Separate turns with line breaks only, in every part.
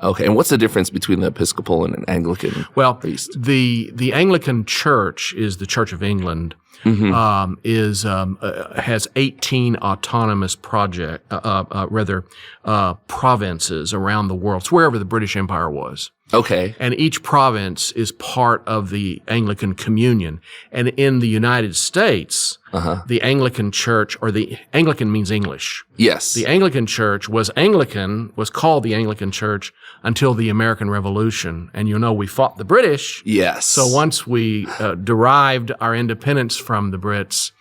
Okay, and what's the difference between the Episcopal and an Anglican priest?
The Anglican Church is the Church of England. Has 18 autonomous provinces around the world. It's wherever the British Empire was.
Okay.
And each province is part of the Anglican Communion. And in the United States, the Anglican Church, or the Anglican means English.
Yes.
The Anglican Church was called the Anglican Church until the American Revolution. And we fought the British.
Yes.
So once we derived our independence from the Brits,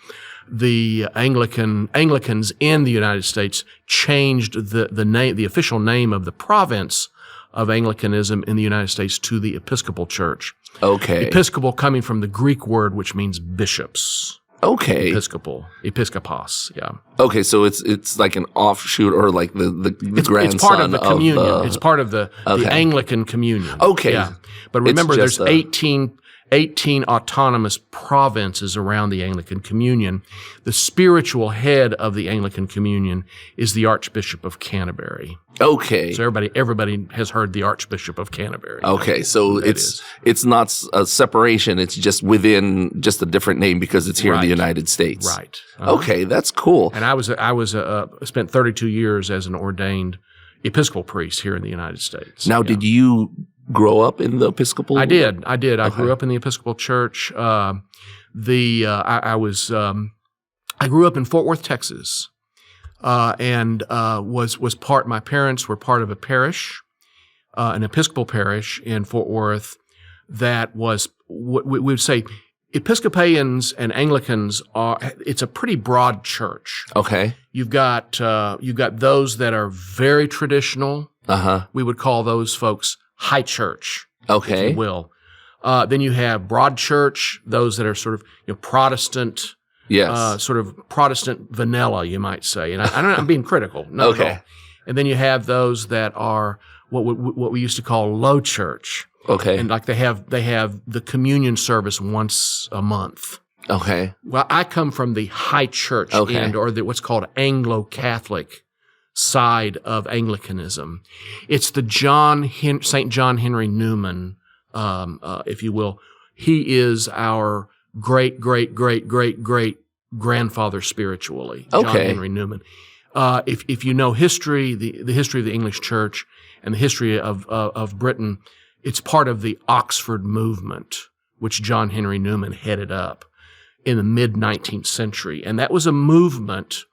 the Anglicans in the United States changed the official name of the province of Anglicanism in the United States to the Episcopal Church.
Okay.
Episcopal coming from the Greek word which means bishops.
Okay.
Episcopal. Episkopos, yeah.
Okay, so it's like an offshoot or like the grandson
it's part of the communion. It's part of the Anglican communion.
Okay.
Yeah. But remember, there's 18 autonomous provinces around the Anglican Communion. The spiritual head of the Anglican Communion is the Archbishop of Canterbury.
Okay.
So everybody has heard the Archbishop of Canterbury.
Okay, so it's not a separation. It's just within just a different name because it's here in the United States.
Right.
Okay, that's cool.
And I spent 32 years as an ordained Episcopal priest here in the United States.
Now, did you grow up in the Episcopal?
I did. I grew up in the Episcopal Church. I grew up in Fort Worth, Texas, and my parents were part of a parish, an Episcopal parish in Fort Worth that was what we would say Episcopalians and Anglicans it's a pretty broad church.
Okay.
You've got those that are very traditional. We would call those folks high church,
okay,
if you will. Then you have broad church, those that are sort of Protestant, sort of Protestant vanilla, you might say. And I'm being critical. No,
okay.
No. And then you have those that are what we used to call low church.
Okay.
And like they have the communion service once a month.
Okay.
Well, I come from the high church end, or what's called Anglo-Catholic side of Anglicanism. It's the St. John Henry Newman, if you will. He is our great grandfather spiritually. John Henry Newman. If you know history, the history of the English Church and the history of Britain, it's part of the Oxford movement, which John Henry Newman headed up in the mid-19th century. And that was a movement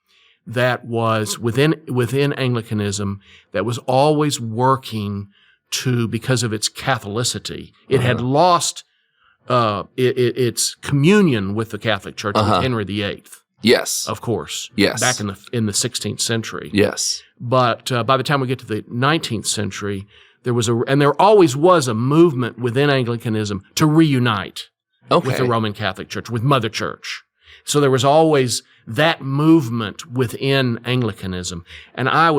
that was within Anglicanism that was always working because of its Catholicity. It had lost its communion with the Catholic Church with Henry VIII.
Yes.
Of course.
Yes.
Back in the 16th century.
Yes.
But by the time we get to the 19th century, there always was a movement within Anglicanism to reunite with the Roman Catholic Church, with Mother Church. So there was always that movement within Anglicanism, and I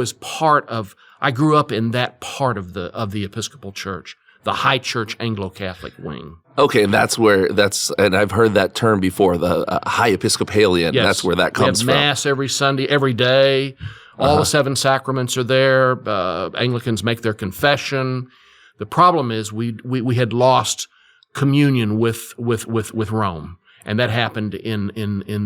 grew up in that part of the Episcopal Church, the high church Anglo-Catholic wing.
Okay, and and I've heard that term before, the high Episcopalian. Yes. That's where that comes from.
We have Mass every Sunday, every day. All the 7 sacraments are there. Anglicans make their confession. The problem is we had lost communion with Rome, and that happened in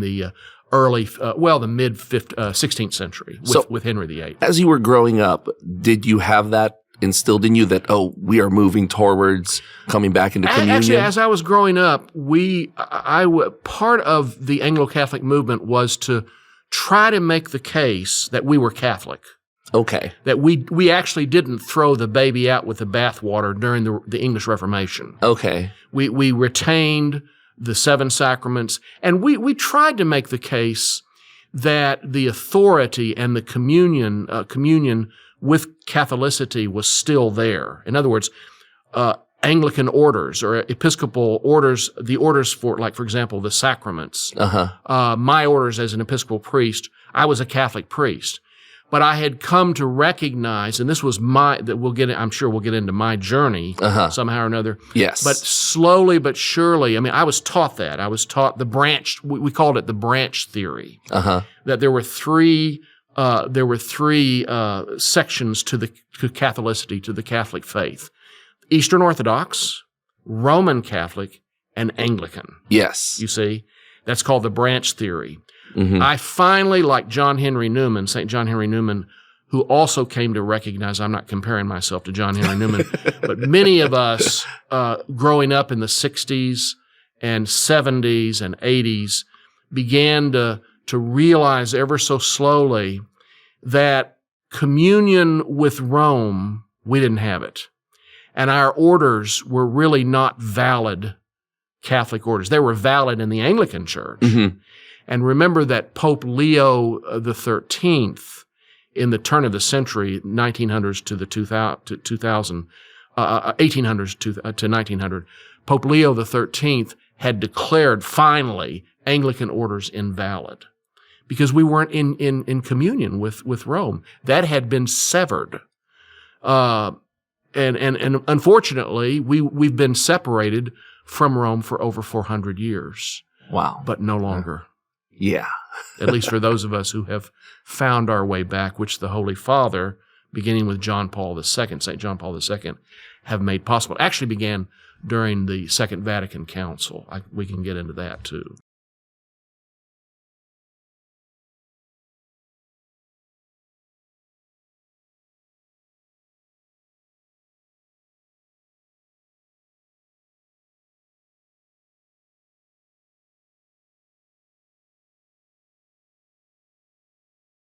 the early, the mid 16th century with Henry VIII.
As you were growing up, did you have that instilled in you that we are moving towards coming back into communion?
Actually, as I was growing up, part of the Anglo-Catholic movement was to try to make the case that we were Catholic.
Okay.
That we actually didn't throw the baby out with the bathwater during the English Reformation.
Okay.
We retained the 7 sacraments, and we tried to make the case that the authority and the communion with Catholicity was still there. In other words, Anglican orders or Episcopal orders, the orders for example, the sacraments. My orders as an Episcopal priest, I was a Catholic priest. But I had come to recognize, and this was I'm sure we'll get into my journey somehow or another.
Yes.
But slowly but surely, I was taught that. I was taught we called it the branch theory. That there were 3 there were three sections to Catholicity, to the Catholic faith: Eastern Orthodox, Roman Catholic, and Anglican.
Yes.
You see? That's called the branch theory.
Mm-hmm.
I finally, like John Henry Newman, St. John Henry Newman, who also came to recognize, I'm not comparing myself to John Henry Newman, but many of us growing up in the 60s and 70s and 80s began to realize ever so slowly that communion with Rome, we didn't have it. And our orders were really not valid Catholic orders. They were valid in the Anglican Church.
Mm-hmm.
And remember that Pope Leo XIII, in the turn of the century, 1900s to the 2000, 1800s to 1900, Pope Leo XIII had declared finally Anglican orders invalid because we weren't in communion with Rome. That had been severed. And unfortunately, we've been separated from Rome for over 400 years.
Wow.
But no longer.
Yeah.
At least for those of us who have found our way back, which the Holy Father, beginning with John Paul II, St. John Paul II, have made possible. It actually began during the Second Vatican Council. We can get into that too.